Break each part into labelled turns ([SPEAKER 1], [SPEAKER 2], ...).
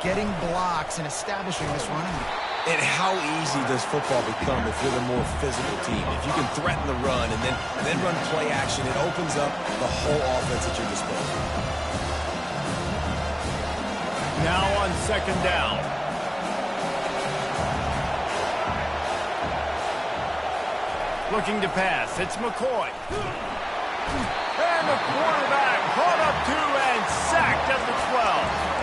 [SPEAKER 1] getting blocks and establishing this running game.
[SPEAKER 2] And how easy does football become if you're the more physical team? If you can threaten the run and then run play action, it opens up the whole offense at your disposal.
[SPEAKER 3] Now on second down. Looking to pass. It's McCoy. And the quarterback caught up to and sacked at the 12.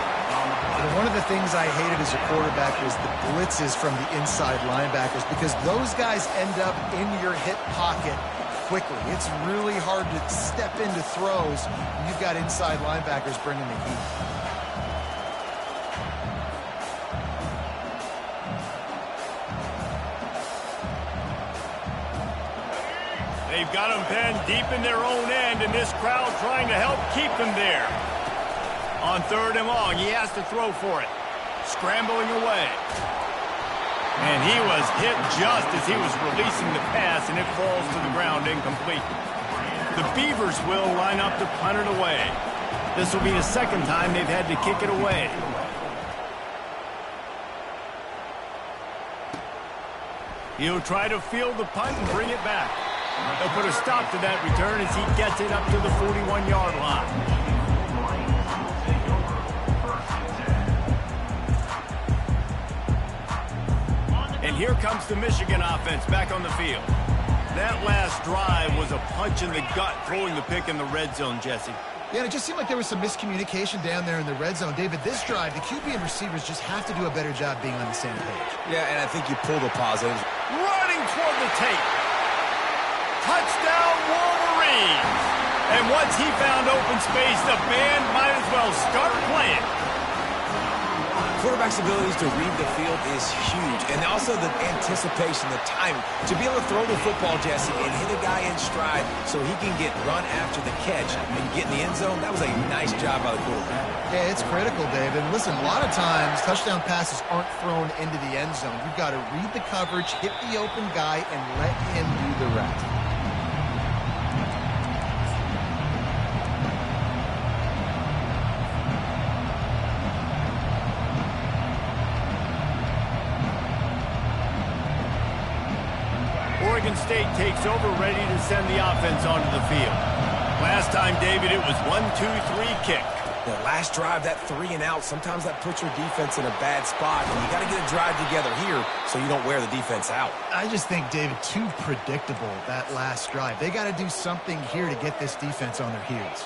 [SPEAKER 1] One of the things I hated as a quarterback was the blitzes from the inside linebackers, because those guys end up in your hip pocket quickly. It's really hard to step into throws when you've got inside linebackers bringing the heat.
[SPEAKER 3] They've got them penned deep in their own end, and this crowd trying to help keep them there. On third and long, he has to throw for it. Scrambling away. And he was hit just as he was releasing the pass, and it falls to the ground incomplete. The Beavers will line up to punt it away. This will be the second time they've had to kick it away. He'll try to field the punt and bring it back. They'll put a stop to that return as he gets it up to the 41-yard line. And here comes the Michigan offense back on the field. That last drive was a punch in the gut, throwing the pick in the red zone, Jesse.
[SPEAKER 1] Yeah, and it just seemed like there was some miscommunication down there in the red zone. David, this drive, the QB and receivers just have to do a better job being on the same page.
[SPEAKER 2] Yeah, and I think you pull the positives.
[SPEAKER 3] Running toward the tape. Touchdown, Wolverines! And once he found open space, the band might as well start playing.
[SPEAKER 2] Quarterback's abilities to read the field is huge. And also the anticipation, the timing. To be able to throw the football, Jesse, and hit a guy in stride so he can get run after the catch and get in the end zone, that was a nice job by the quarterback.
[SPEAKER 1] Yeah, it's critical, David. Listen, a lot of times touchdown passes aren't thrown into the end zone. You've got to read the coverage, hit the open guy, and let him do the rest.
[SPEAKER 3] Oregon State takes over, ready to send the offense onto the field. Last time, David, it was 1-2-3 kick.
[SPEAKER 2] The last drive, that 3 and out, sometimes that puts your defense in a bad spot. And you got to get a drive together here so you don't wear the defense out.
[SPEAKER 1] I just think, David, too predictable, that last drive. They got to do something here to get this defense on their heels.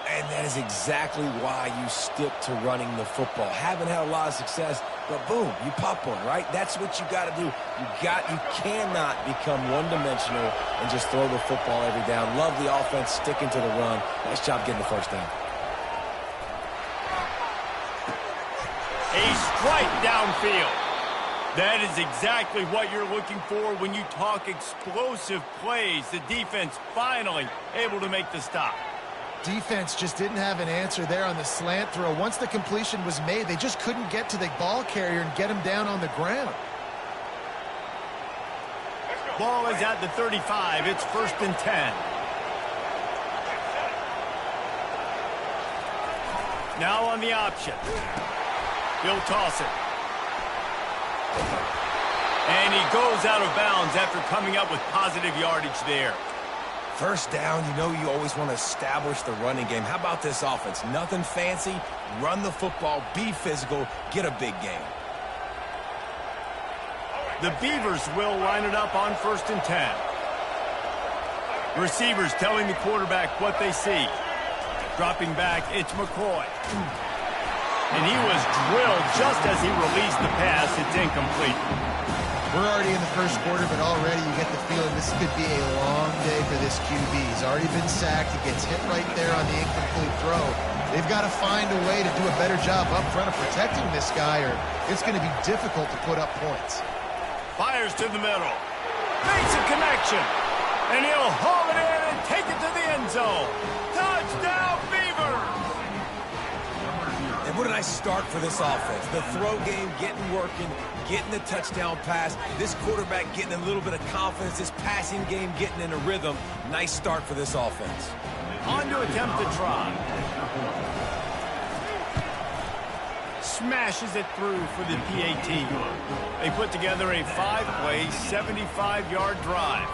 [SPEAKER 2] And that is exactly why you stick to running the football. Haven't had a lot of success, but boom, you pop one, right? That's what you got to do. You cannot become one-dimensional and just throw the football every down. Love the offense sticking to the run. Nice job getting the first down.
[SPEAKER 3] A strike downfield. That is exactly what you're looking for when you talk explosive plays. The defense finally able to make the stop.
[SPEAKER 1] Defense just didn't have an answer there on the slant throw. Once the completion was made, they just couldn't get to the ball carrier and get him down on the ground.
[SPEAKER 3] Ball is at the 35. It's 1st and 10. Now on the option. He'll toss it. And he goes out of bounds after coming up with positive yardage there.
[SPEAKER 2] First down, you know you always want to establish the running game. How about this offense? Nothing fancy. Run the football, be physical, get a big game.
[SPEAKER 3] The Beavers will line it up on 1st and 10. Receivers telling the quarterback what they see. Dropping back, it's McCoy. And he was drilled just as he released the pass. It's incomplete.
[SPEAKER 1] We're already in the first quarter, but already you get the feeling this could be a long day for this QB. He's already been sacked. He gets hit right there on the incomplete throw. They've got to find a way to do a better job up front of protecting this guy, or it's going to be difficult to put up points. Fires to the middle.
[SPEAKER 3] Makes a connection. And he'll haul it in and take it to the end zone. Touchdown, Beavers!
[SPEAKER 2] And what a nice start for this offense. The throw game getting working, getting the touchdown pass. This quarterback getting a little bit of confidence. This passing game getting in a rhythm. Nice start for this offense.
[SPEAKER 3] On to attempt to try. smashes it through for the PAT. They put together a 5-play, 75-yard drive.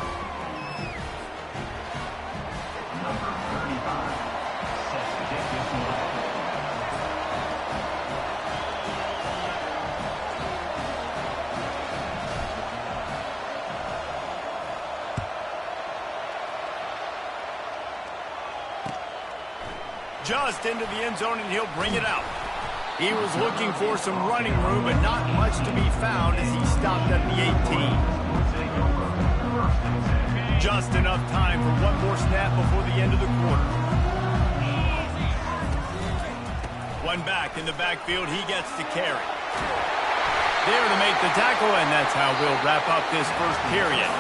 [SPEAKER 3] Just into the end zone, and he'll bring it out. He was looking for some running room, but not much to be found as he stopped at the 18. Just enough time for one more snap before the end of the quarter. One back in the backfield, he gets to carry. There to make the tackle, and that's how we'll wrap up this first period.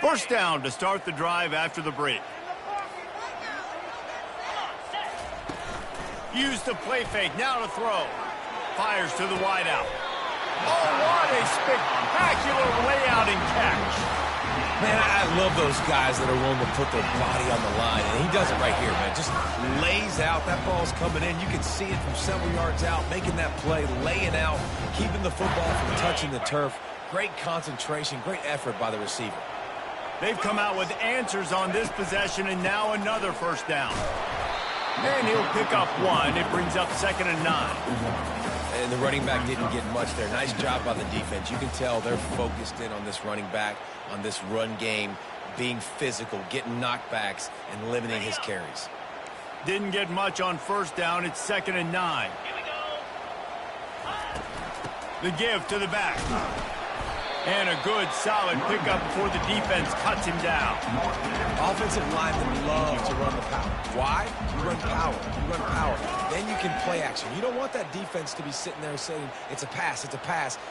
[SPEAKER 3] First down to start the drive after the break. Use the play fake, now to throw. Fires to the wideout. Oh, what a spectacular layout and catch.
[SPEAKER 2] Man, I love those guys that are willing to put their body on the line, and he does it right here, man. Just lays out. That ball's coming in. You can see it from several yards out, making that play, laying out, keeping the football from touching the turf. Great concentration, great effort by the receiver.
[SPEAKER 3] They've come out with answers on this possession, and now another first down. And he'll pick up one. It brings up 2nd and 9.
[SPEAKER 2] And the running back didn't get much there. Nice job by the defense. You can tell they're focused in on this running back, on this run game, being physical, getting knockbacks, and limiting his carries.
[SPEAKER 3] Didn't get much on first down. It's 2nd and 9. The give to the back. And a good, solid pickup before the defense cuts him down.
[SPEAKER 2] Offensive linemen love to run the power. Why? You run power. You run power. Then you can play action. You don't want that defense to be sitting there saying, it's a pass,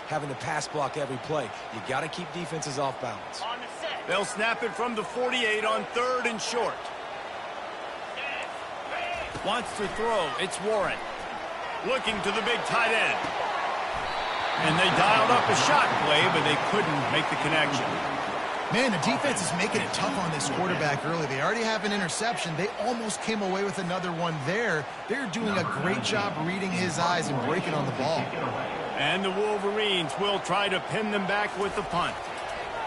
[SPEAKER 2] having to pass block every play. You got to keep defenses off balance.
[SPEAKER 3] They'll snap it from the 48 on 3rd and short. Wants to throw. It's Warren. Looking to the big tight end. And they dialed up a shot play, but they couldn't make the connection.
[SPEAKER 1] Man, the defense is making it tough on this quarterback early. They already have an interception. They almost came away with another one there. They're doing a great job reading his eyes and breaking on the ball.
[SPEAKER 3] And the Wolverines will try to pin them back with the punt.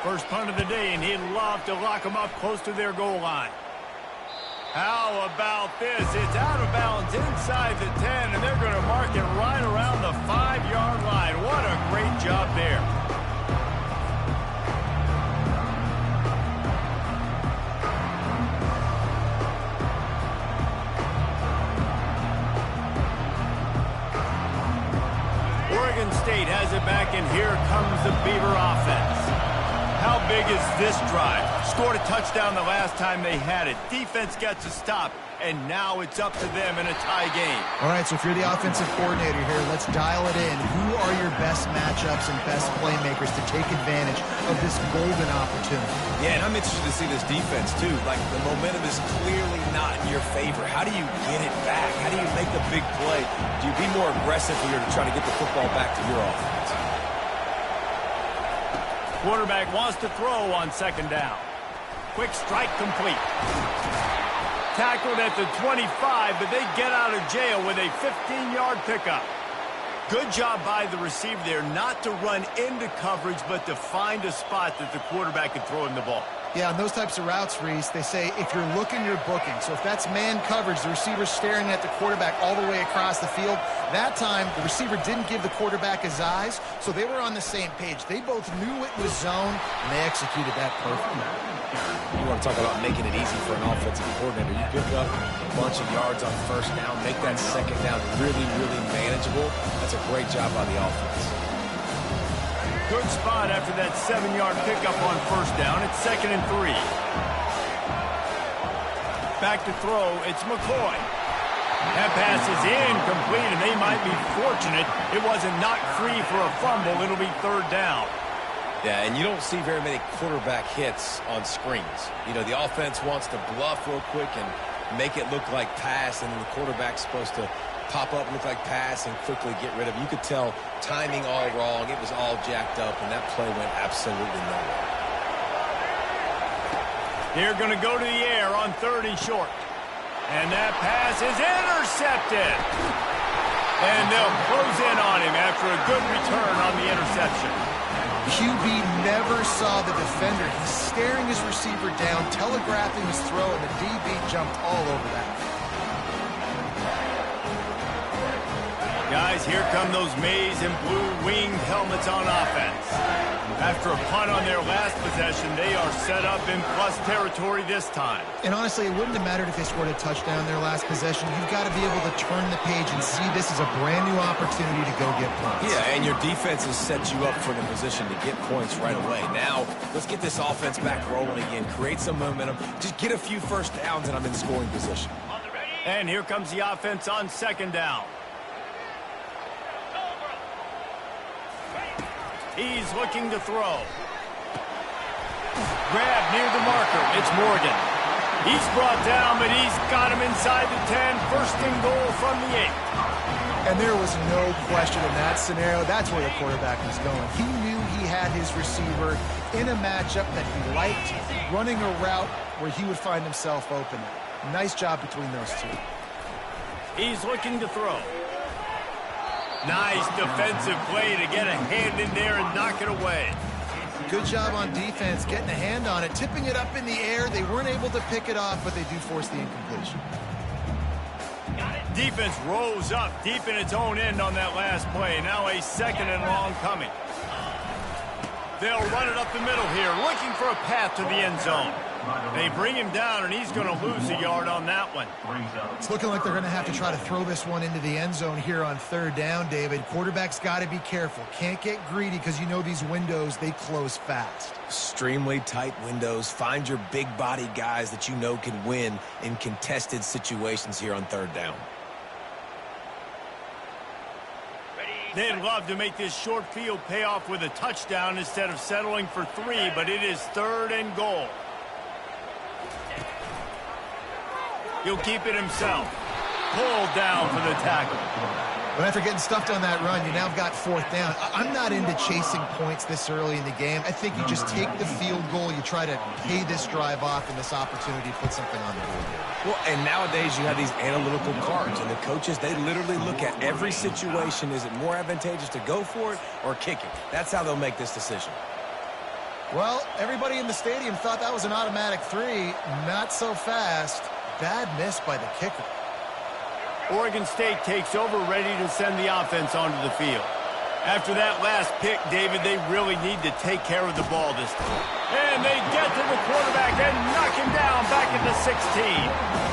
[SPEAKER 3] First punt of the day, and he'd love to lock them up close to their goal line. How about this? It's out of bounds inside the 10, and they're going to mark it right around the 5-yard line. What a great job there. Oregon State has it back, and here comes the Beaver offense. How big is this drive? Scored a touchdown the last time they had it. Defense gets a stop, and now it's up to them in a tie game.
[SPEAKER 1] All right, so if you're the offensive coordinator here, let's dial it in. Who are your best matchups and best playmakers to take advantage of this golden opportunity?
[SPEAKER 2] Yeah, and I'm interested to see this defense, too. Like, the momentum is clearly not in your favor. How do you get it back? How do you make the big play? Do you be more aggressive here to try to get the football back to your offense?
[SPEAKER 3] Quarterback wants to throw on 2nd down. Quick strike complete. Tackled at the 25, but they get out of jail with a 15-yard pickup. Good job by the receiver there not to run into coverage, but to find a spot that the quarterback can throw him the ball.
[SPEAKER 1] Yeah, on those types of routes, Reese, they say if you're looking, you're booking. So if that's man coverage, the receiver's staring at the quarterback all the way across the field. That time, the receiver didn't give the quarterback his eyes, so they were on the same page. They both knew it was zone, and they executed that perfectly.
[SPEAKER 2] You want to talk about making it easy for an offensive coordinator. You pick up a bunch of yards on first down, make that 2nd down really, really manageable. That's a great job by the offense.
[SPEAKER 3] Good spot after that 7-yard pickup on first down. It's 2nd and 3. Back to throw. It's McCoy. That pass is incomplete, and they might be fortunate it wasn't knocked free for a fumble. It'll be 3rd down.
[SPEAKER 2] Yeah, and you don't see very many quarterback hits on screens. You know, the offense wants to bluff real quick and make it look like pass, and then the quarterback's supposed to pop up, look like pass, and quickly get rid of it. You could tell timing all wrong. It was all jacked up, and that play went absolutely nowhere.
[SPEAKER 3] They're going to go to the air on 3rd and short. And that pass is intercepted. And they'll close in on him after a good return on the interception.
[SPEAKER 1] QB never saw the defender. He's staring his receiver down, telegraphing his throw, and the DB jumped all over that.
[SPEAKER 3] Guys, here come those maize and blue winged helmets on offense. After a punt on their last possession, they are set up in plus territory this time.
[SPEAKER 1] And honestly, it wouldn't have mattered if they scored a touchdown their last possession. You've got to be able to turn the page and see this as a brand new opportunity to go get points.
[SPEAKER 2] Yeah, and your defense has set you up for the position to get points right away. Now, let's get this offense back rolling again, create some momentum, just get a few first downs, and I'm in scoring position.
[SPEAKER 3] And here comes the offense on 2nd down. He's looking to throw. Grab near the marker. It's Morgan. He's brought down, but he's got him inside the 10. 1st and goal from the 8.
[SPEAKER 1] And there was no question in that scenario. That's where the quarterback was going. He knew he had his receiver in a matchup that he liked, running a route where he would find himself open. Nice job between those two.
[SPEAKER 3] He's looking to throw. Nice defensive play to get a hand in there and knock it away.
[SPEAKER 1] Good job on defense, getting a hand on it, tipping it up in the air. They weren't able to pick it off, but they do force the incompletion.
[SPEAKER 3] Defense rose up deep in its own end on that last play. Now a 2nd and long coming. They'll run it up the middle here, looking for a path to the end zone. They bring him down, and he's going to lose a yard on that one.
[SPEAKER 1] It's looking like they're going to have to try to throw this one into the end zone here on 3rd down, David. Quarterback's got to be careful. Can't get greedy because you know these windows, they close fast.
[SPEAKER 2] Extremely tight windows. Find your big body guys that you know can win in contested situations here on 3rd down.
[SPEAKER 3] They'd love to make this short field pay off with a touchdown instead of settling for 3, but it is 3rd and goal. He'll keep it himself. Pulled down for the tackle.
[SPEAKER 1] But after getting stuffed on that run, you now have got 4th down. I'm not into chasing points this early in the game. I think you just take the field goal. You try to pay this drive off and this opportunity to put something on the board here.
[SPEAKER 2] Well, and nowadays you have these analytical cards, and the coaches, they literally look at every situation. Is it more advantageous to go for it or kick it? That's how they'll make this decision.
[SPEAKER 1] Well, everybody in the stadium thought that was an automatic 3. Not so fast. Bad miss by the kicker.
[SPEAKER 3] Oregon State takes over, ready to send the offense onto the field. After that last pick, David, they really need to take care of the ball this time. And they get to the quarterback and knock him down back at the 16.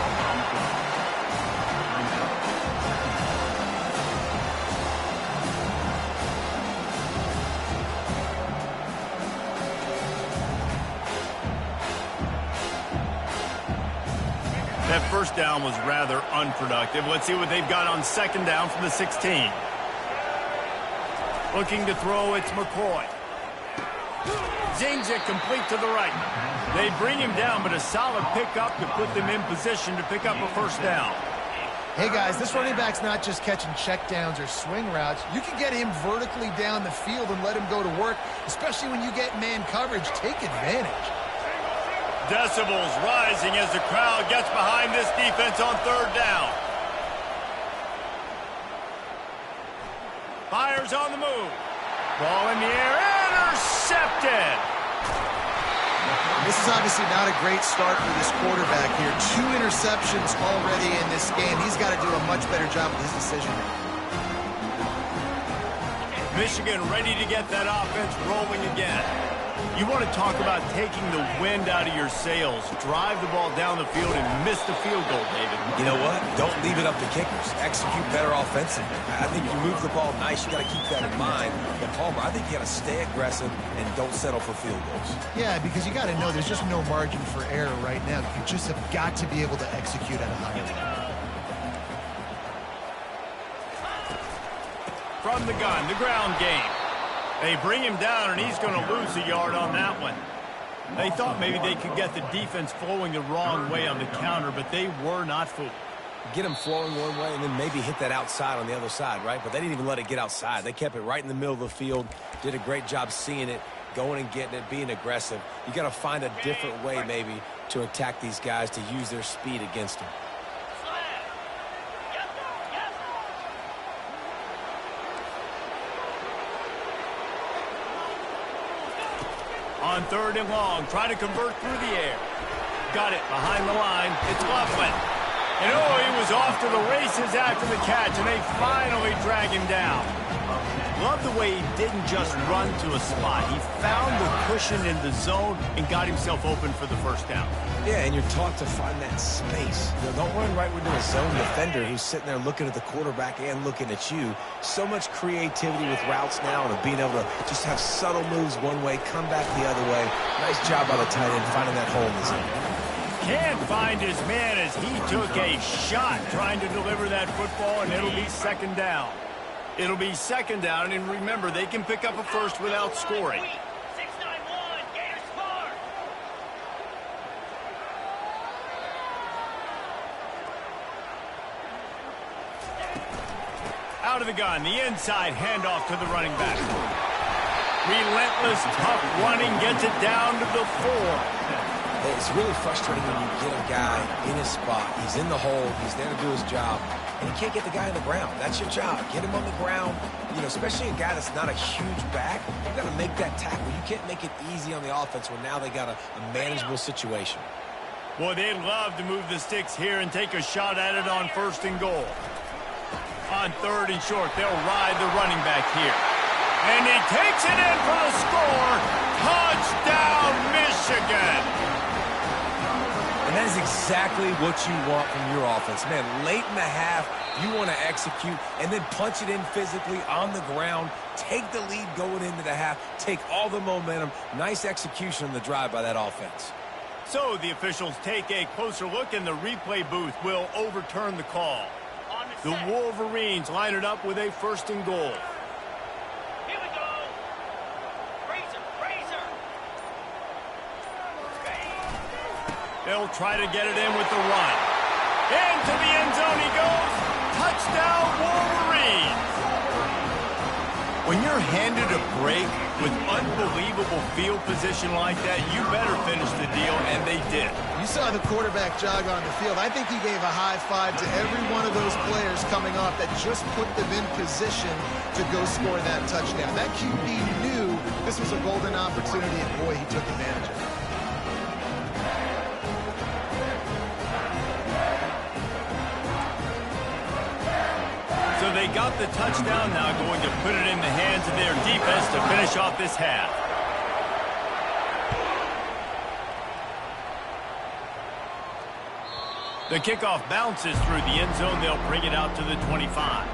[SPEAKER 3] That 1st down was rather unproductive. Let's see what they've got on 2nd down from the 16. Looking to throw, it's McCoy. Zings it complete to the right. They bring him down, but a solid pickup to put them in position to pick up a 1st down.
[SPEAKER 1] Hey, guys, this running back's not just catching checkdowns or swing routes. You can get him vertically down the field and let him go to work, especially when you get man coverage. Take advantage.
[SPEAKER 3] Decibels rising as the crowd gets behind this defense on 3rd down. Fires on the move. Ball in the air, intercepted.
[SPEAKER 1] This is obviously not a great start for this quarterback here. 2 interceptions already in this game. He's got to do a much better job with his decision.
[SPEAKER 3] Michigan ready to get that offense rolling again. You want to talk about taking the wind out of your sails. Drive the ball down the field and miss the field goal, David.
[SPEAKER 2] You know what? Don't leave it up to kickers. Execute better offensively. I think you move the ball nice. You got to keep that in mind. But, Palmer, I think you got to stay aggressive and don't settle for field goals.
[SPEAKER 1] Yeah, because you got to know there's just no margin for error right now. You just have got to be able to execute at a high level.
[SPEAKER 3] From the gun, the ground game. They bring him down, and he's going to lose a yard on that one. They thought maybe they could get the defense flowing the wrong way on the counter, but they were not fooled.
[SPEAKER 2] get them flowing one way and then maybe hit that outside on the other side, right? But they didn't even let it get outside. They kept it right in the middle of the field, did a great job seeing it, going and getting it, being aggressive. You got to find a different way maybe to attack these guys, to use their speed against them.
[SPEAKER 3] On 3rd and long, try to convert through the air. Got it behind the line. It's Laughlin. And oh, he was off to the races after the catch, and they finally drag him down. Love the way he didn't just run to a spot. He found the cushion in the zone and got himself open for the first down.
[SPEAKER 2] Yeah, and you're taught to find that space. You know, don't run right into a zone defender who's sitting there looking at the quarterback and looking at you. So much creativity with routes now and of being able to just have subtle moves one way, come back the other way. Nice job by the tight end finding that hole in the zone.
[SPEAKER 3] Can't find his man as he took a shot trying to deliver that football, and it'll be 2nd down. It'll be 2nd down, and remember, they can pick up a first without scoring. Out of the gun, the inside handoff to the running back. Relentless, tough running, gets it down to the 4.
[SPEAKER 2] It's really frustrating when you get a guy in his spot. He's in the hole. He's there to do his job. And you can't get the guy on the ground. That's your job. Get him on the ground. You know, especially a guy that's not a huge back. You've got to make that tackle. You can't make it easy on the offense when now they got a manageable situation.
[SPEAKER 3] Boy, they'd love to move the sticks here and take a shot at it on 1st and goal. On 3rd and short, they'll ride the running back here. And he takes it in for the score. Touchdown, Michigan!
[SPEAKER 2] And that is exactly what you want from your offense. Man, late in the half, you want to execute and then punch it in physically on the ground, take the lead going into the half, take all the momentum. Nice execution on the drive by that offense.
[SPEAKER 3] So the officials take a closer look, and the replay booth will overturn the call. The Wolverines line it up with a 1st and goal. They'll try to get it in with the run. Into the end zone he goes. Touchdown, Wolverines. When you're handed a break with unbelievable field position like that, you better finish the deal, and they did.
[SPEAKER 1] You saw the quarterback jog on the field. I think he gave a high five to every one of those players coming off that just put them in position to go score that touchdown. That QB knew this was a golden opportunity, and boy, he took advantage of it.
[SPEAKER 3] So they got the touchdown, now going to put it in the hands of their defense to finish off this half. The kickoff bounces through the end zone. They'll bring it out to the 25.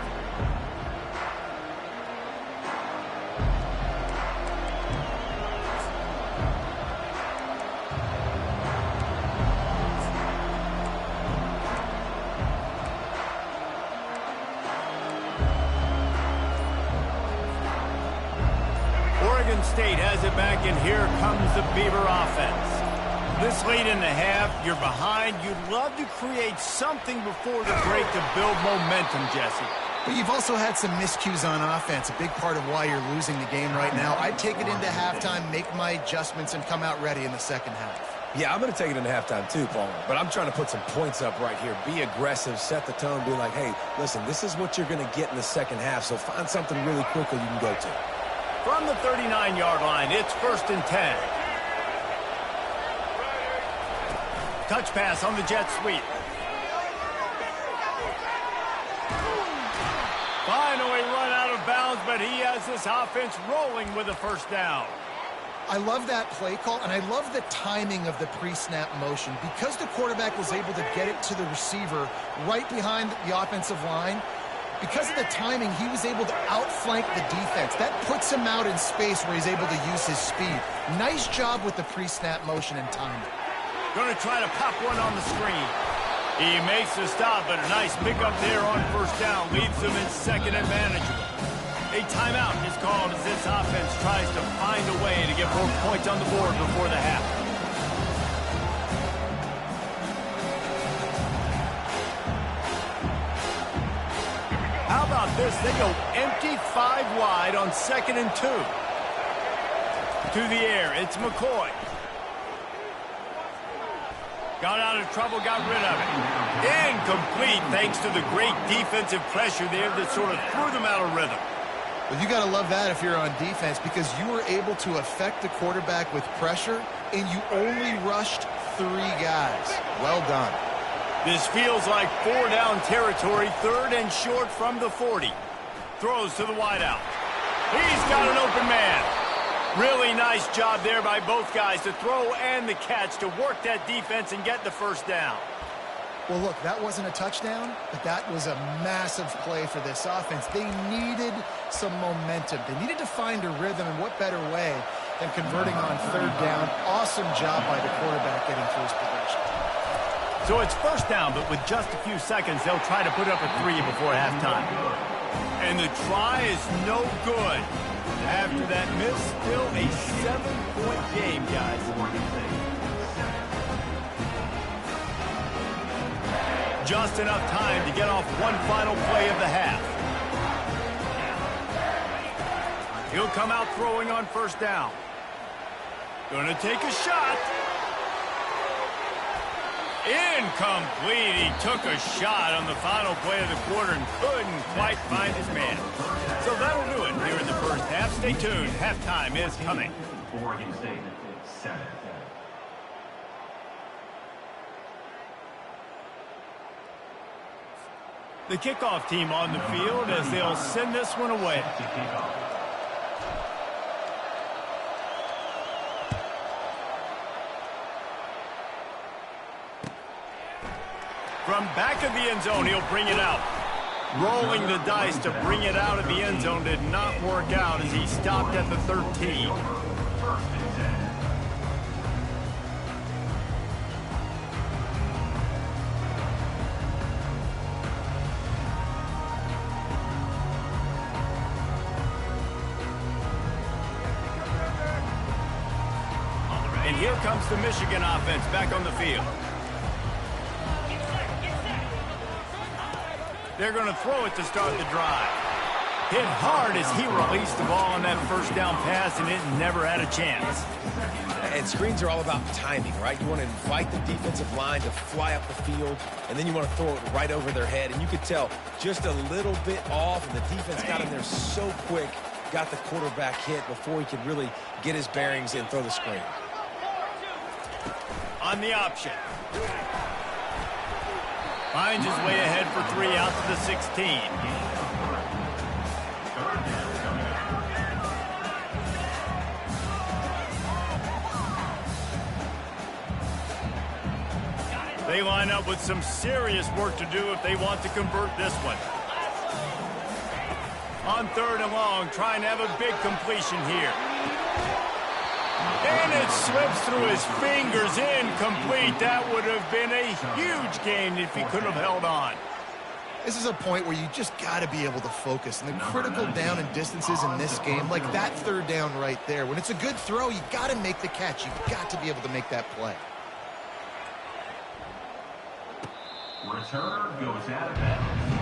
[SPEAKER 3] Oregon State has it back, and here comes the Beaver offense. This late in the half, you're behind. You'd love to create something before the break to build momentum, Jesse.
[SPEAKER 1] But you've also had some miscues on offense, a big part of why you're losing the game right now. I'd take it into halftime, make my adjustments, and come out ready in the 2nd half.
[SPEAKER 2] Yeah, I'm going to take it into halftime too, Paul. But I'm trying to put some points up right here. Be aggressive, set the tone, be like, hey, listen, this is what you're going to get in the 2nd half, so find something really quickly you can go to.
[SPEAKER 3] From the 39-yard line, it's 1st and 10. Touch pass on the jet sweep. Finally run out of bounds, but he has this offense rolling with a 1st down.
[SPEAKER 1] I love that play call, and I love the timing of the pre-snap motion. Because the quarterback was able to get it to the receiver right behind the offensive line, because of the timing, he was able to outflank the defense. That puts him out in space where he's able to use his speed. Nice job with the pre-snap motion and timing.
[SPEAKER 3] Going to try to pop one on the screen. He makes the stop, but a nice pickup there on 1st down. Leaves them in 2nd and manageable. A timeout is called as this offense tries to find a way to get more points on the board before the half. this. They go empty 5 wide on 2nd and 2. To the air, it's McCoy. Got out of trouble, got rid of it. Incomplete thanks to the great defensive pressure there that sort of threw them out of rhythm.
[SPEAKER 1] Well, you got to love that if you're on defense, because you were able to affect the quarterback with pressure, and you only rushed 3 guys. Well done.
[SPEAKER 3] This feels like 4-down territory, 3rd and short from the 40. Throws to the wideout. He's got an open man. Really nice job there by both guys to throw and the catch to work that defense and get the first down.
[SPEAKER 1] Well, look, that wasn't a touchdown, but that was a massive play for this offense. They needed some momentum. They needed to find a rhythm, and what better way than converting on 3rd down. Awesome job by the quarterback getting through his progression.
[SPEAKER 3] So it's 1st down, but with just a few seconds, they'll try to put up a 3 before halftime. And the try is no good. After that miss, still a 7-point game, guys. Just enough time to get off one final play of the half. He'll come out throwing on 1st down. Gonna take a shot. Incomplete. He took a shot on the final play of the quarter and couldn't quite find his man. So that'll do it here in the first half. Stay tuned. Halftime is coming.
[SPEAKER 4] Oregon State 7.
[SPEAKER 3] The kickoff team on the field as they'll send this one away. From back of the end zone, he'll bring it out. Rolling the dice to bring it out of the end zone did not work out as he stopped at the 13. And here comes the Michigan offense back on the field. They're going to throw it to start the drive. Hit hard as he released the ball on that 1st down pass, and it never had a chance.
[SPEAKER 2] And screens are all about timing, right? You want to invite the defensive line to fly up the field, and then you want to throw it right over their head. And you could tell just a little bit off, and the defense got in there so quick, got the quarterback hit before he could really get his bearings and throw the screen.
[SPEAKER 3] On the option. Finds his way ahead for 3 out to the 16. They line up with some serious work to do if they want to convert this one. On 3rd and long, trying to have a big completion here. And it slips through his fingers, incomplete. That would have been a huge gain if he could have held on.
[SPEAKER 1] This is a point where you just got to be able to focus. And the critical down and distances in this game, like that 3rd down right there, when it's a good throw, you got to make the catch. You've got to be able to make that play.
[SPEAKER 4] Returner goes out of bounds.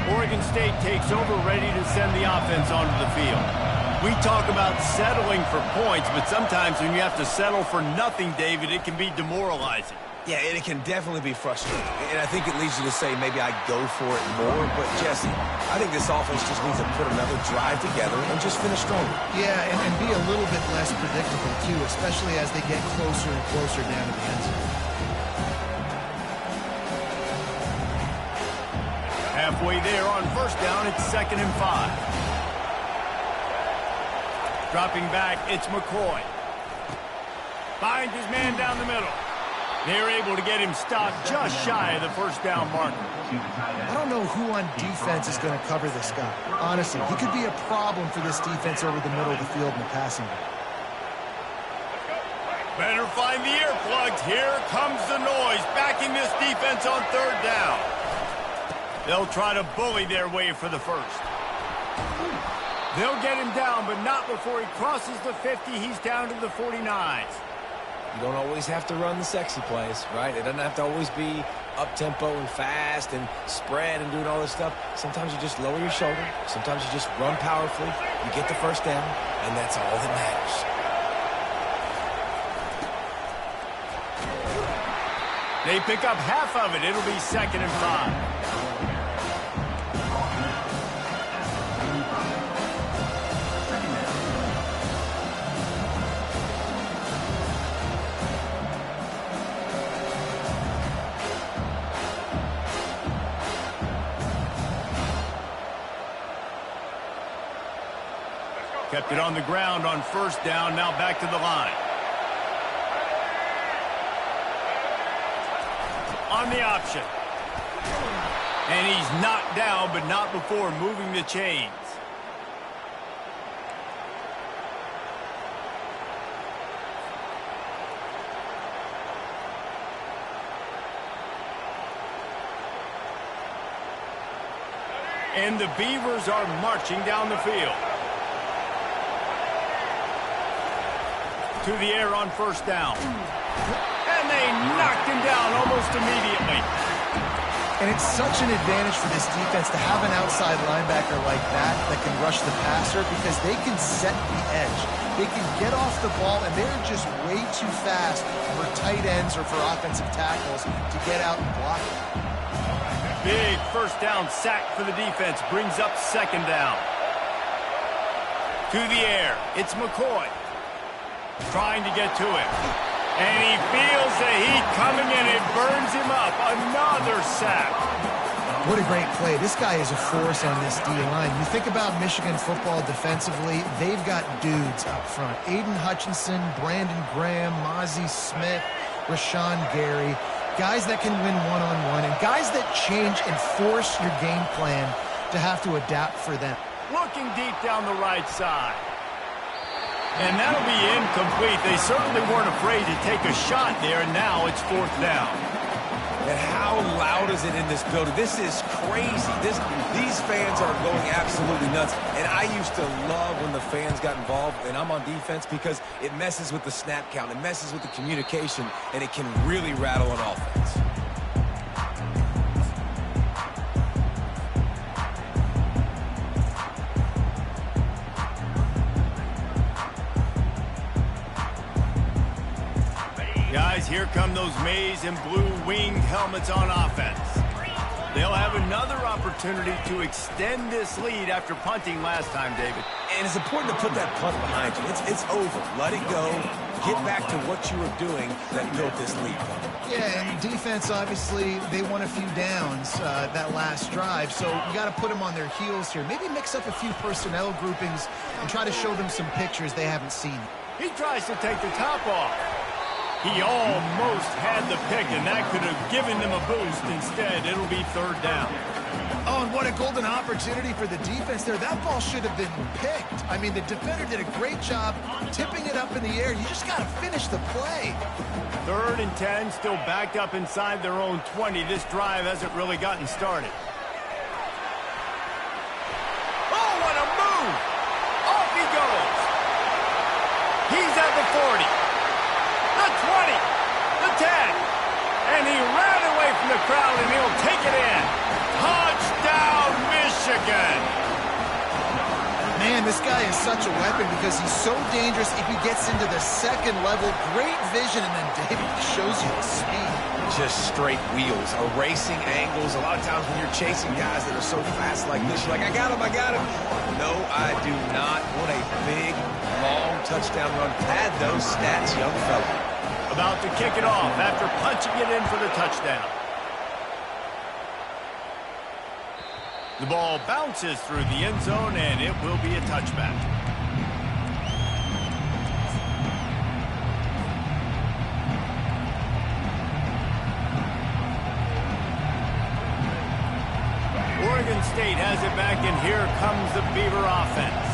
[SPEAKER 3] Oregon State takes over, ready to send the offense onto the field. We talk about settling for points, but sometimes when you have to settle for nothing, David, it can be demoralizing.
[SPEAKER 2] Yeah, and it can definitely be frustrating. And I think it leads you to say maybe I go for it more. But, Jesse, I think this offense just needs to put another drive together and just finish stronger.
[SPEAKER 1] Yeah, and be a little bit less predictable, too, especially as they get closer and closer down to the end zone.
[SPEAKER 3] Halfway there on 1st down, it's 2nd and 5. Dropping back, it's McCoy. Finds his man down the middle. They're able to get him stopped just shy of the 1st down marker.
[SPEAKER 1] I don't know who on defense is going to cover this guy. Honestly, he could be a problem for this defense over the middle of the field in the passing game.
[SPEAKER 3] Better find the earplugs. Here comes the noise, backing this defense on 3rd down. They'll try to bully their way for the first. They'll get him down, but not before he crosses the 50. He's down to the 49.
[SPEAKER 2] You don't always have to run the sexy plays, right? It doesn't have to always be up-tempo and fast and spread and doing all this stuff. Sometimes you just lower your shoulder. Sometimes you just run powerfully. You get the first down, and that's all that matters.
[SPEAKER 3] They pick up half of it. It'll be 2nd and 5. Kept it on the ground on 1st down. Now back to the line. On the option. And he's knocked down, but not before moving the chains. And the Beavers are marching down the field. To the air on 1st down. And they knocked him down almost immediately.
[SPEAKER 1] And it's such an advantage for this defense to have an outside linebacker like that can rush the passer because they can set the edge. They can get off the ball, and they're just way too fast for tight ends or for offensive tackles to get out and block it.
[SPEAKER 3] Big 1st down sack for the defense. Brings up 2nd down. To the air. It's McCoy. Trying to get to him. And he feels the heat coming in. It burns him up. Another sack.
[SPEAKER 1] What a great play. This guy is a force on this D-line. You think about Michigan football defensively, they've got dudes up front. Aiden Hutchinson, Brandon Graham, Mozzie Smith, Rashawn Gary. Guys that can win one-on-one and guys that change and force your game plan to have to adapt for them.
[SPEAKER 3] Looking deep down the right side. And that'll be incomplete. They certainly weren't afraid to take a shot there, and now it's 4th down.
[SPEAKER 2] And how loud is it in this building? This is crazy. These fans are going absolutely nuts. And I used to love when the fans got involved, and I'm on defense, because it messes with the snap count. It messes with the communication, and it can really rattle an offense.
[SPEAKER 3] Guys, here come those maize and blue winged helmets on offense. They'll have another opportunity to extend this lead after punting last time, David.
[SPEAKER 2] And it's important to put that punt behind you. It's over. Let it go. Get back to what you were doing that built this lead.
[SPEAKER 1] Yeah, and defense, obviously, they won a few downs that last drive, so you got to put them on their heels here. Maybe mix up a few personnel groupings and try to show them some pictures they haven't seen.
[SPEAKER 3] He tries to take the top off. He almost had the pick, and that could have given them a boost. Instead, it'll be 3rd down.
[SPEAKER 1] Oh, and what a golden opportunity for the defense there. That ball should have been picked. I mean, the defender did a great job tipping it up in the air. You just got to finish the play.
[SPEAKER 3] 3rd and 10, still backed up inside their own 20. This drive hasn't really gotten started. Oh, what a move! Off he goes. He's at the 40. The 20, the 10, and he ran away from the crowd, and he'll take it in. Touchdown, Michigan!
[SPEAKER 1] Man, this guy is such a weapon because he's so dangerous if he gets into the 2nd level. Great vision, and then David shows you the speed.
[SPEAKER 2] Just straight wheels, erasing angles. A lot of times when you're chasing guys that are so fast like this, you're like, I got him, I got him. No, I do not. What a big, long touchdown run. Pad those stats, young fella.
[SPEAKER 3] About to kick it off after punching it in for the touchdown. The ball bounces through the end zone, and it will be a touchback. Oregon State has it back, and here comes the Beaver offense.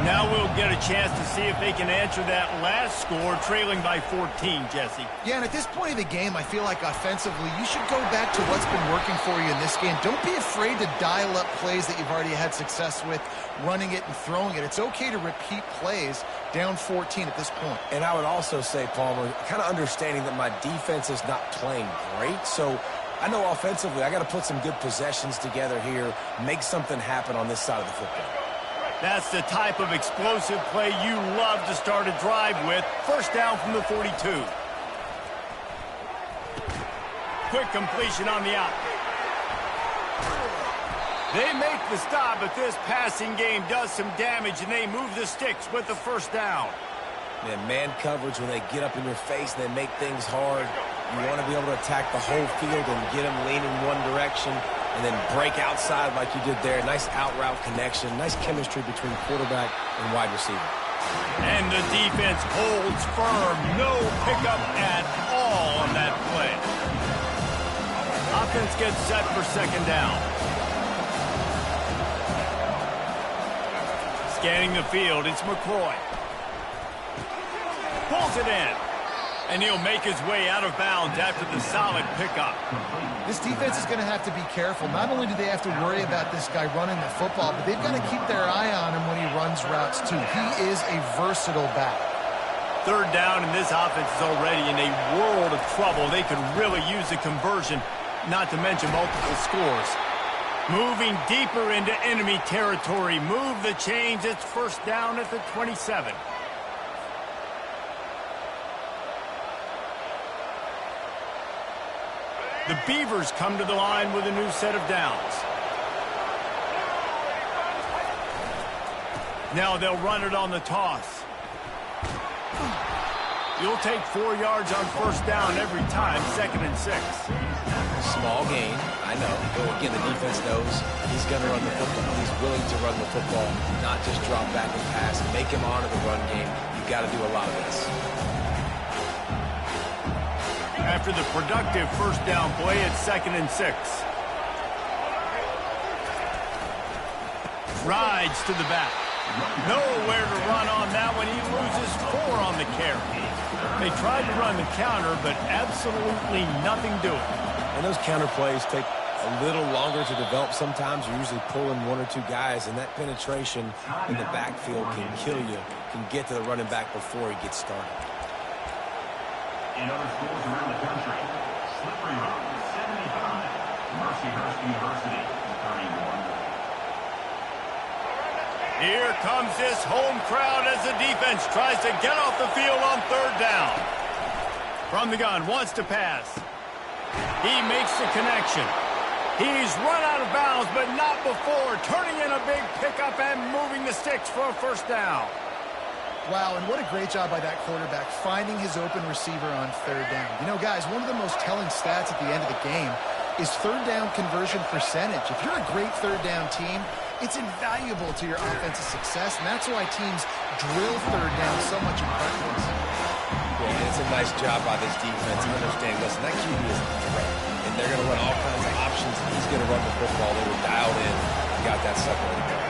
[SPEAKER 3] Now we'll get a chance to see if they can answer that last score, trailing by 14, Jesse.
[SPEAKER 1] Yeah, and at this point of the game, I feel like offensively, you should go back to what's been working for you in this game. Don't be afraid to dial up plays that you've already had success with, running it and throwing it. It's okay to repeat plays down 14 at this point.
[SPEAKER 2] And I would also say, Palmer, kind of understanding that my defense is not playing great, so I know offensively I got to put some good possessions together here, make something happen on this side of the football.
[SPEAKER 3] That's the type of explosive play you love to start a drive with. First down from the 42. Quick completion on the out. They make the stop, but this passing game does some damage, and they move the sticks with the first down.
[SPEAKER 2] Man coverage, when they get up in your face and they make things hard, you want to be able to attack the whole field and get them leaning one direction and then break outside like you did there. Nice out route connection, nice chemistry between quarterback and wide receiver.
[SPEAKER 3] And the defense holds firm. No pickup at all on that play. Offense gets set for second down. Scanning the field, it's McCoy. Pulls it in. And he'll make his way out of bounds after the solid pickup.
[SPEAKER 1] This defense is going to have to be careful. Not only do they have to worry about this guy running the football, but they've got to keep their eye on him when he runs routes too. He is a versatile back.
[SPEAKER 3] Third down, and this offense is already in a world of trouble. They could really use a conversion, not to mention multiple scores. Moving deeper into enemy territory. Move the chains. It's first down at the 27. The Beavers come to the line with a new set of downs. Now they'll run it on the toss. You'll take 4 yards on first down every time, 2nd and 6.
[SPEAKER 2] Small gain, I know. But again, the defense knows he's going to run the football. He's willing to run the football, not just drop back and pass. Make him honor the run game. You've got to do a lot of this.
[SPEAKER 3] After the productive first down play, it's 2nd and 6. Rides to the back. Nowhere to run on that one. He loses 4 on the carry. They tried to run the counter, but absolutely nothing doing.
[SPEAKER 2] And those counter plays take a little longer to develop sometimes. You're usually pulling 1 or 2 guys, and that penetration in the backfield can kill you, can get to the running back before he gets started.
[SPEAKER 4] In other schools around the country, Slippery Rock, 75. Mercyhurst University, 31.
[SPEAKER 3] Here comes this home crowd as the defense tries to get off the field on third down. From the gun, wants to pass. He makes the connection. He's run out of bounds, but not before turning in a big pickup and moving the sticks for a first down.
[SPEAKER 1] Wow, and what a great job by that quarterback, finding his open receiver on third down. You know, guys, one of the most telling stats at the end of the game is third down conversion percentage. If you're a great third down team, it's invaluable to your offensive success, and that's why teams drill third down so much in practice.
[SPEAKER 2] Yeah, and it's a nice job by this defense understanding, listen, that QB is a threat, and they're going to run all kinds of options, and he's going to run the football. They were dialed in and got that separated.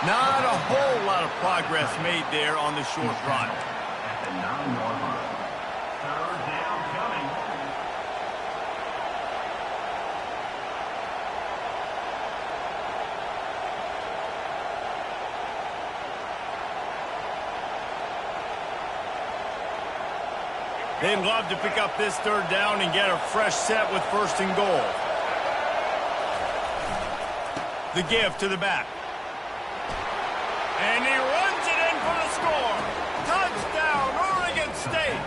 [SPEAKER 3] Not a whole lot of progress made there on the short run.
[SPEAKER 4] At the 9-yard line. Third down coming.
[SPEAKER 3] They'd love to pick up this third down and get a fresh set with 1st and goal. The give to the back. And he runs it in for the score. Touchdown, Oregon State.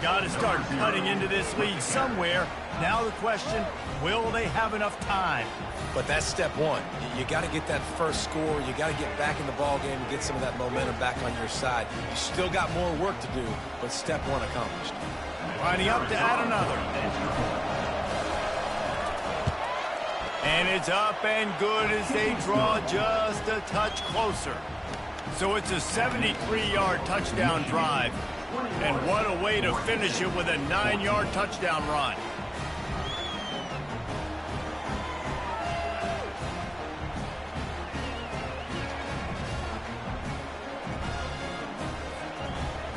[SPEAKER 3] Got to start cutting into this lead somewhere. Now the question, will they have enough time?
[SPEAKER 2] But that's step one. You got to get that first score. You got to get back in the ball game and get some of that momentum back on your side. You still got more work to do, but step one accomplished.
[SPEAKER 3] Lining up to add another. And it's up and good as they draw just a touch closer. So it's a 73-yard touchdown drive. And what a way to finish it with a 9-yard touchdown run.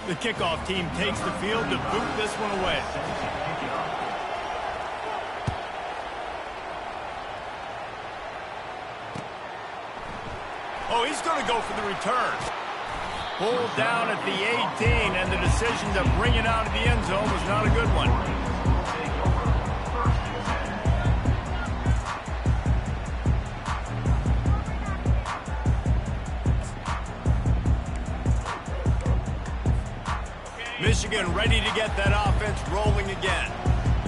[SPEAKER 3] The kickoff team takes the field to boot this one away. Oh, he's going to go for the return. Pulled down at the 18, and the decision to bring it out of the end zone was not a good one. Michigan ready to get that offense rolling again.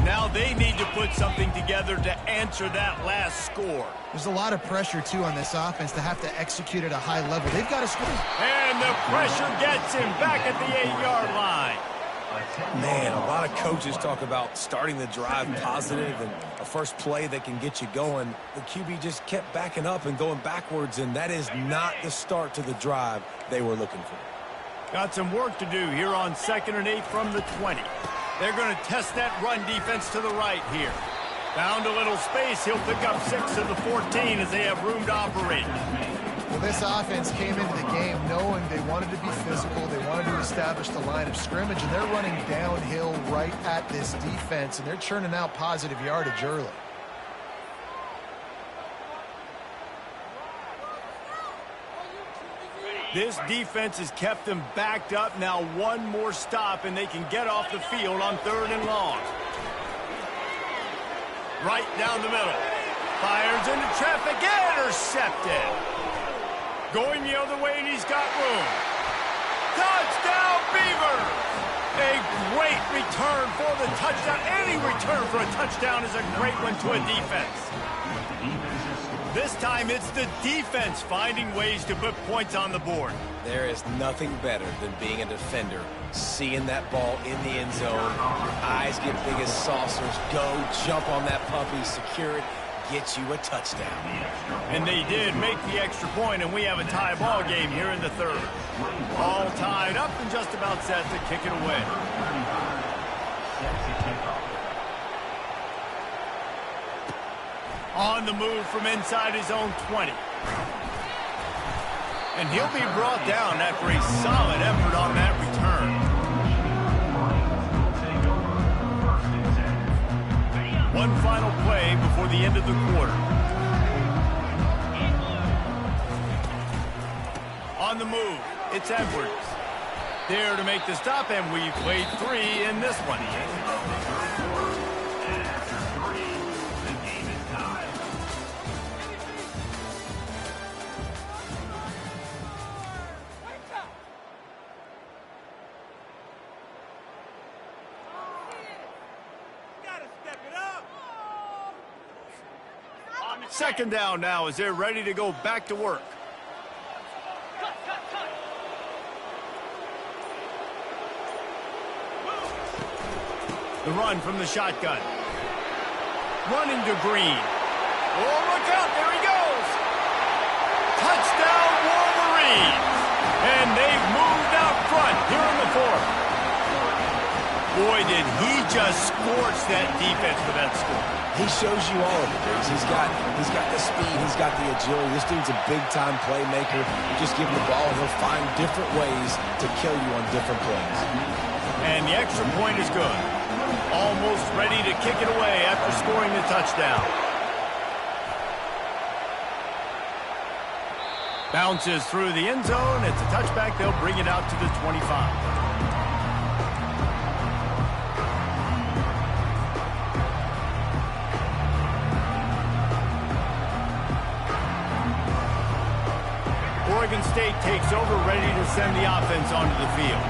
[SPEAKER 3] Now they need to put something together to answer that last score.
[SPEAKER 1] There's a lot of pressure, too, on this offense to have to execute at a high level. They've got to score.
[SPEAKER 3] And the pressure gets him back at the 8-yard line.
[SPEAKER 2] Man, a lot of coaches talk about starting the drive positive and a first play that can get you going. The QB just kept backing up and going backwards, and that is not the start to the drive they were looking for.
[SPEAKER 3] Got some work to do here on 2nd and 8 from the 20. They're going to test that run defense to the right here. Found a little space. He'll pick up 6 of the 14 as they have room to operate.
[SPEAKER 1] Well, this offense came into the game knowing they wanted to be physical. They wanted to establish the line of scrimmage, and they're running downhill right at this defense, and they're churning out positive yardage early.
[SPEAKER 3] This defense has kept them backed up. Now one more stop, and they can get off the field on 3rd and long. Right down the middle. Fires into traffic. Intercepted. Going the other way, and he's got room. Touchdown, Beavers! A great return for the touchdown. Any return for a touchdown is a great one to a defense. This time it's the defense finding ways to put points on the board.
[SPEAKER 2] There is nothing better than being a defender, seeing that ball in the end zone, your eyes get big as saucers, go jump on that puppy, secure it, get you a touchdown.
[SPEAKER 3] And they did make the extra point, and we have a tie ball game here in the 3rd. All tied up and just about set to kick it away. On the move from inside his own 20. And he'll be brought down after a solid effort on that return. One final play before the end of the quarter. On the move, it's Edwards. There to make the stop, and we played 3 in this one. Second down now as they're ready to go back to work. The run from the shotgun. Running to Green. Oh, look out, there he goes. Touchdown, Wolverines. And they've moved out front here in the 4th. Boy, did he just scorch that defense for that score.
[SPEAKER 2] He shows you all of it, Diggs. He's got the speed, he's got the agility. This dude's a big-time playmaker. You just give him the ball, and he'll find different ways to kill you on different plays.
[SPEAKER 3] And the extra point is good. Almost ready to kick it away after scoring the touchdown. Bounces through the end zone. It's a touchback. They'll bring it out to the 25. Oregon State takes over, ready to send the offense onto the field.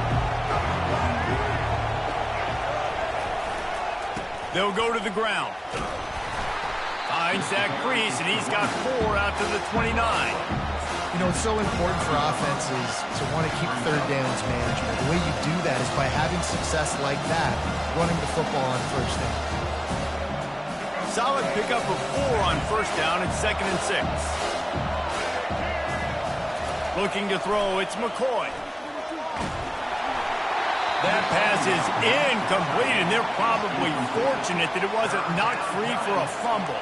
[SPEAKER 3] They'll go to the ground. Finds that crease, and he's got 4 out to the 29.
[SPEAKER 1] You know, it's so important for offenses to want to keep 3rd downs manageable. The way you do that is by having success like that, running the football on 1st down.
[SPEAKER 3] Solid pickup of 4 on 1st down and 2nd and 6. Looking to throw, it's McCoy. That pass is incomplete, and they're probably fortunate that it wasn't knocked free for a fumble.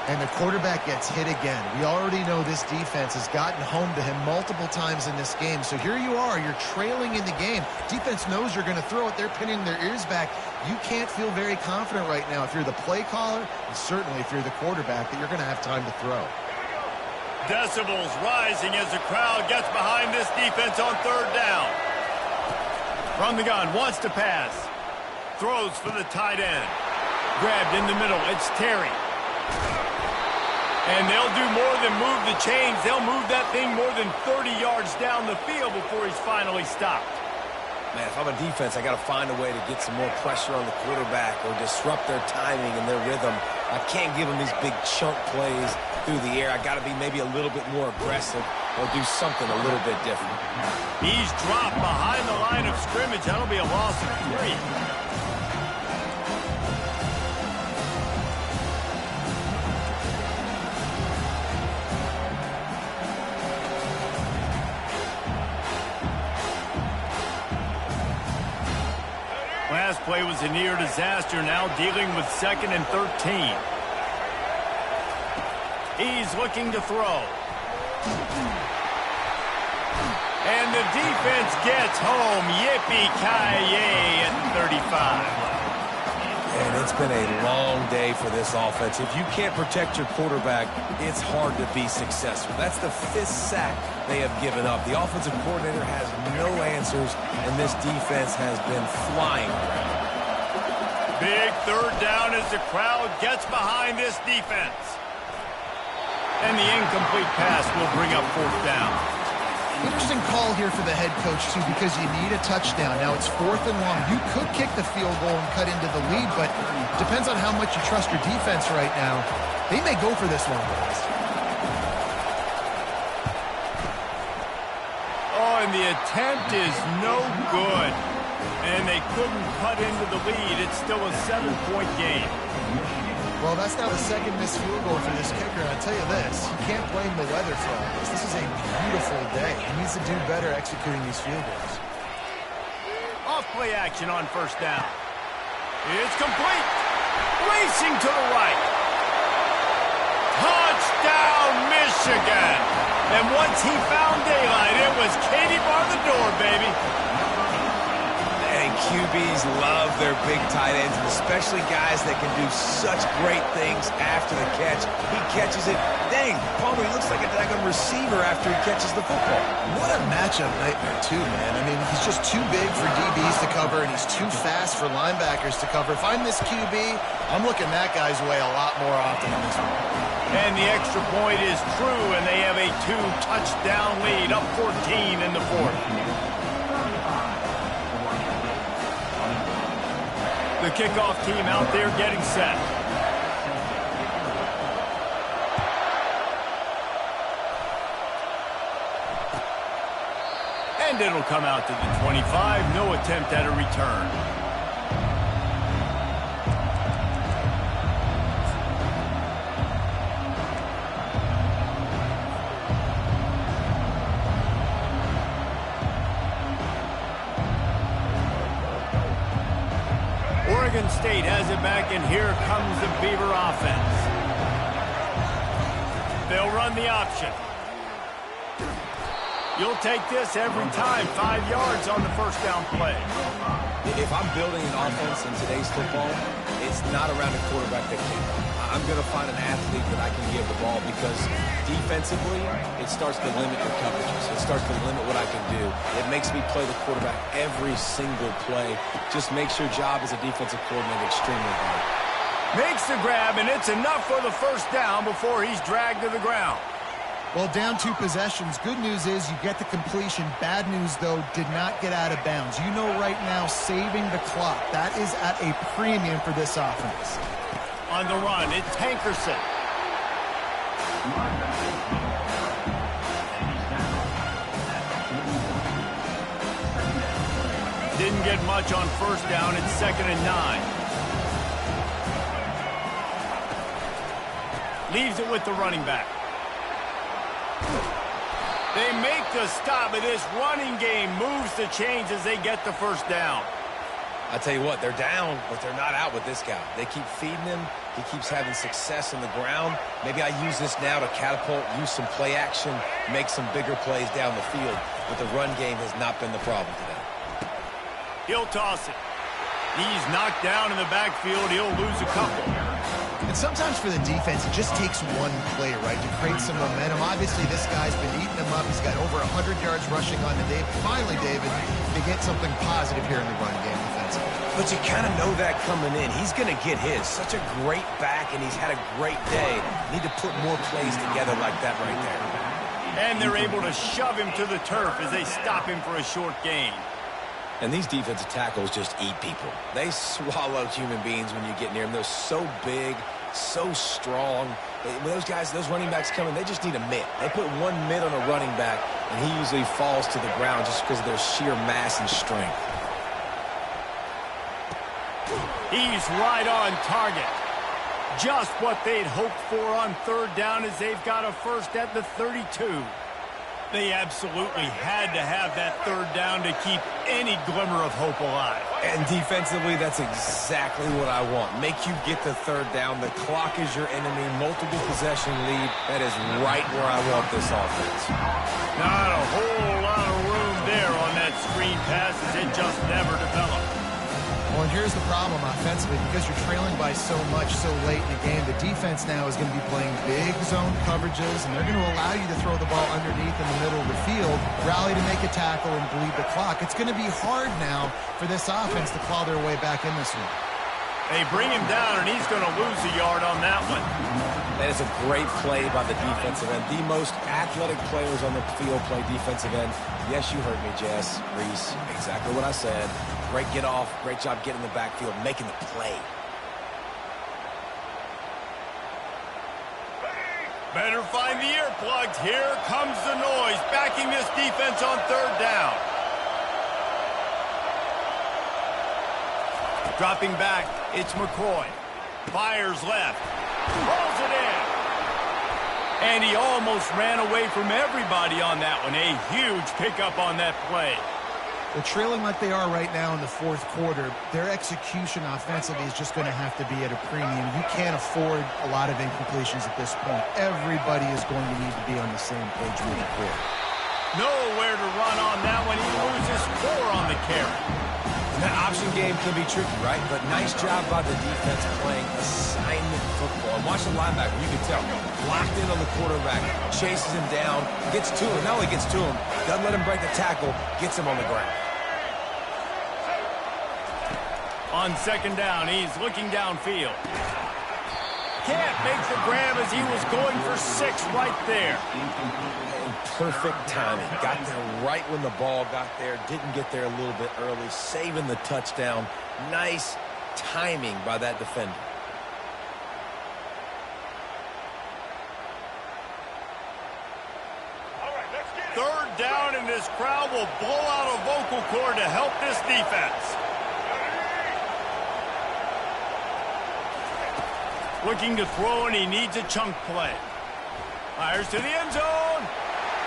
[SPEAKER 1] And the quarterback gets hit again. We already know this defense has gotten home to him multiple times in this game. So here you are, you're trailing in the game. Defense knows you're going to throw it. They're pinning their ears back. You can't feel very confident right now if you're the play caller, and certainly if you're the quarterback, that you're going to have time to throw.
[SPEAKER 3] Decibels rising as the crowd gets behind this defense on third down. From the gun, wants to pass. Throws for the tight end. Grabbed in the middle, it's Terry. And they'll do more than move the chains. They'll move that thing more than 30 yards down the field before he's finally stopped.
[SPEAKER 2] Man, if I'm a defense, I got to find a way to get some more pressure on the quarterback or disrupt their timing and their rhythm. I can't give them these big chunk plays through the air. I got to be maybe a little bit more aggressive or do something a little bit different.
[SPEAKER 3] He's dropped behind the line of scrimmage. That'll be a loss of 3. Last play was a near disaster, now dealing with 2nd and 13. He's looking to throw. And the defense gets home. Yippee-ki-yay at 35.
[SPEAKER 2] And it's been a long day for this offense. If you can't protect your quarterback, it's hard to be successful. That's the 5th sack they have given up. The offensive coordinator has no answers, and this defense has been flying around.
[SPEAKER 3] Big third down as the crowd gets behind this defense. And the incomplete pass will bring up 4th down.
[SPEAKER 1] Interesting call here for the head coach, too, because you need a touchdown. Now it's 4th and long. You could kick the field goal and cut into the lead, but depends on how much you trust your defense right now. They may go for this one, guys.
[SPEAKER 3] Oh, and the attempt is no good. And they couldn't cut into the lead. It's still a 7-point game.
[SPEAKER 1] Well, that's now the 2nd missed field goal for this kicker, and I'll tell you this, you can't blame the weather for all this. This is a beautiful day. He needs to do better executing these field goals.
[SPEAKER 3] Off play action on 1st down. It's complete. Racing to the right. Touchdown, Michigan. And once he found daylight, it was Katie bar the door, baby.
[SPEAKER 2] And QBs love their big tight ends, and especially guys that can do such great things after the catch. He catches it. Dang, Palmer, he looks like a daggone receiver after he catches the football.
[SPEAKER 1] What a matchup nightmare, too, man. I mean, he's just too big for DBs to cover, and he's too fast for linebackers to cover. If I'm this QB, I'm looking that guy's way a lot more often on this one.
[SPEAKER 3] And the extra point is true, and they have a 2-touchdown lead, up 14 in the 4th. The kickoff team out there getting set. And it'll come out to the 25. No attempt at a return. Oregon State has it back, and here comes the Beaver offense. They'll run the option. You'll take this every time. 5 yards on the 1st down play.
[SPEAKER 2] If I'm building an offense in today's football, it's not around a quarterback that can. I'm going to find an athlete that I can give the ball, because defensively, it starts to limit your coverages. It starts to limit what I can do. It makes me play the quarterback every single play. Just makes your job as a defensive coordinator extremely hard.
[SPEAKER 3] Makes the grab, and it's enough for the 1st down before he's dragged to the ground.
[SPEAKER 1] Well, down 2 possessions. Good news is you get the completion. Bad news, though, did not get out of bounds. You know right now, saving the clock, that is at a premium for this offense.
[SPEAKER 3] On the run, it's Hankerson. Didn't get much on 1st down. It's 2nd and 9. Leaves it with the running back. They make the stop, and this running game moves the chains as they get the 1st down.
[SPEAKER 2] I tell you what, they're down, but they're not out with this guy. They keep feeding him, He keeps having success on the ground. Maybe I use this now to catapult, use some play action, make some bigger plays down the field. But the run game has not been the problem today.
[SPEAKER 3] He'll toss it. He's knocked down in the backfield. He'll lose a couple.
[SPEAKER 1] And sometimes for the defense, it just takes one play, right, to create some momentum. Obviously, this guy's been eating them up. He's got over 100 yards rushing on the day. Finally, David, they get something positive here in the run game defensively.
[SPEAKER 2] But you kind of know that coming in. He's going to get his. Such a great back, and he's had a great day. Need to put more plays together like that right there.
[SPEAKER 3] And they're able to shove him to the turf as they stop him for a short gain.
[SPEAKER 2] And these defensive tackles just eat people. They swallow human beings when you get near them. They're so big, so strong. When those guys, those running backs come in, they just need a mitt. They put one mitt on a running back, and he usually falls to the ground just because of their sheer mass and strength.
[SPEAKER 3] He's right on target. Just what they'd hoped for on third down as they've got a first at the 32. They absolutely had to have that third down to keep any glimmer of hope alive.
[SPEAKER 2] And defensively, that's exactly what I want. Make you get the third down. The clock is your enemy. Multiple possession lead. That is right where I want this offense.
[SPEAKER 3] Not a whole lot of room there on that screen pass as it just never developed.
[SPEAKER 1] Well, and here's the problem offensively. Because you're trailing by so much so late in the game, the defense now is going to be playing big zone coverages, and they're going to allow you to throw the ball underneath in the middle of the field, rally to make a tackle, and bleed the clock. It's going to be hard now for this offense to claw their way back in this one.
[SPEAKER 3] They bring him down, and he's going to lose a yard on that one.
[SPEAKER 2] That is a great play by the defensive end. The most athletic players on the field play defensive end. Yes, you heard me, Jess, Reese. Exactly what I said. Great get off. Great job getting in the backfield, making the play.
[SPEAKER 3] Better find the earplugs. Here comes the noise, backing this defense on third down. Dropping back, it's McCoy. Fires left. Rolls it in. And he almost ran away from everybody on that one. A huge pickup on that play.
[SPEAKER 1] They're trailing like they are right now in the fourth quarter. Their execution offensively is just going to have to be at a premium. You can't afford a lot of incompletions at this point. Everybody is going to need to be on the same page moving forward.
[SPEAKER 3] Nowhere to run on that one. He loses 4 on the carry.
[SPEAKER 2] And that option game can be tricky, right? But nice job by the defense playing assignment football. And watch the linebacker. You can tell. Locked in on the quarterback. Chases him down. Gets to him. Not only gets to him, doesn't let him break the tackle. Gets him on the ground.
[SPEAKER 3] On second down, he's looking downfield. Can't make the grab as he was going for 6 right there.
[SPEAKER 2] And perfect timing. Got there right when the ball got there. Didn't get there a little bit early. Saving the touchdown. Nice timing by that defender.
[SPEAKER 3] Third down, and this crowd will blow out a vocal cord to help this defense. Looking to throw, and he needs a chunk play. Fires to the end zone,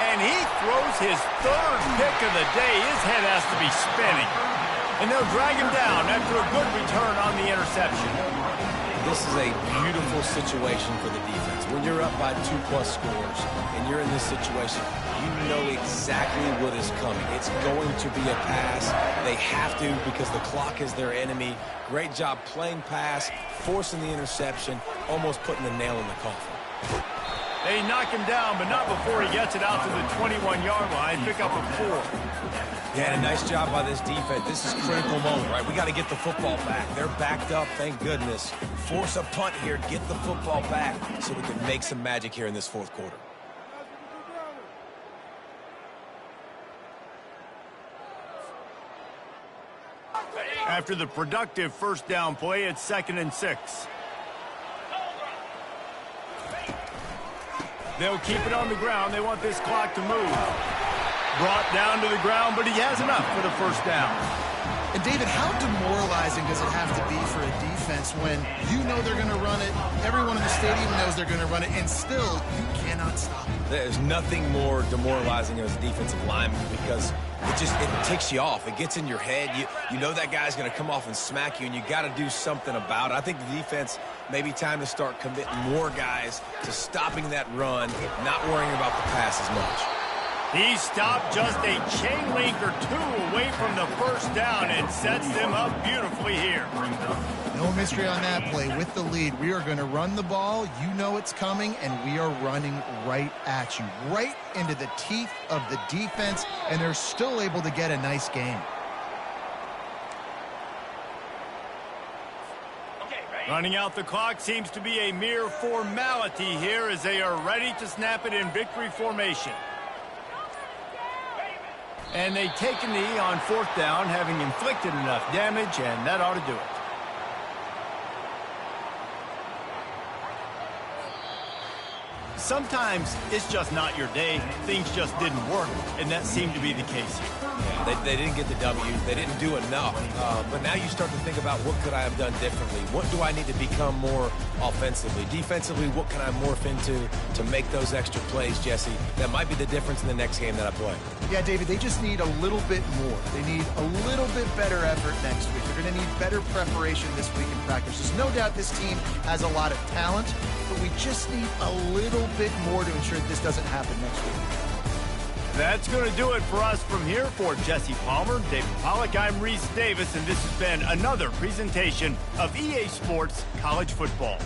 [SPEAKER 3] and he throws his 3rd pick of the day. His head has to be spinning. And they'll drag him down after a good return on the interception.
[SPEAKER 2] This is a beautiful situation for the defense. When you're up by 2+ scores and you're in this situation, you know exactly what is coming. It's going to be a pass. They have to because the clock is their enemy. Great job playing pass, forcing the interception, almost putting the nail in the coffin.
[SPEAKER 3] They knock him down, but not before he gets it out to the 21-yard line. Pick up a 4.
[SPEAKER 2] Yeah, and a nice job by this defense. This is a critical moment, right? We got to get the football back. They're backed up, thank goodness. Force a punt here, get the football back so we can make some magic here in this fourth quarter.
[SPEAKER 3] After the productive first down play, it's 2nd and 6. They'll keep it on the ground. They want this clock to move. Brought down to the ground, but he has enough for the first down.
[SPEAKER 1] And, David, how demoralizing does it have to be for a defense when you know they're going to run it, everyone in the stadium knows they're going to run it, and still you cannot stop it?
[SPEAKER 2] There's nothing more demoralizing as a defensive lineman because it ticks you off. It gets in your head. You know that guy's going to come off and smack you, and you got to do something about it. I think the defense maybe time to start committing more guys to stopping that run, not worrying about the pass as much.
[SPEAKER 3] He stopped just a chain link or two away from the first down and sets them up beautifully here.
[SPEAKER 1] No mystery on that play. With the lead, we are going to run the ball. You know it's coming, and we are running right at you, right into the teeth of the defense, and they're still able to get a nice game.
[SPEAKER 3] Running out the clock seems to be a mere formality here as they are ready to snap it in victory formation. And they take a knee on fourth down, having inflicted enough damage, and that ought to do it. Sometimes it's just not your day. Things just didn't work, and that seemed to be the case here.
[SPEAKER 2] Yeah, they didn't get the W. They didn't do enough. But now you start to think about what could I have done differently? What do I need to become more offensively? Defensively, what can I morph into to make those extra plays, Jesse? That might be the difference in the next game that I play.
[SPEAKER 1] Yeah, David, they just need a little bit more. They need a little bit better effort next week. They're going to need better preparation this week in practice. There's no doubt this team has a lot of talent, but we just need a little bit more to ensure that this doesn't happen next week.
[SPEAKER 3] That's going to do it for us from here. For Jesse Palmer, David Pollack, I'm Reese Davis, and this has been another presentation of EA Sports College Football.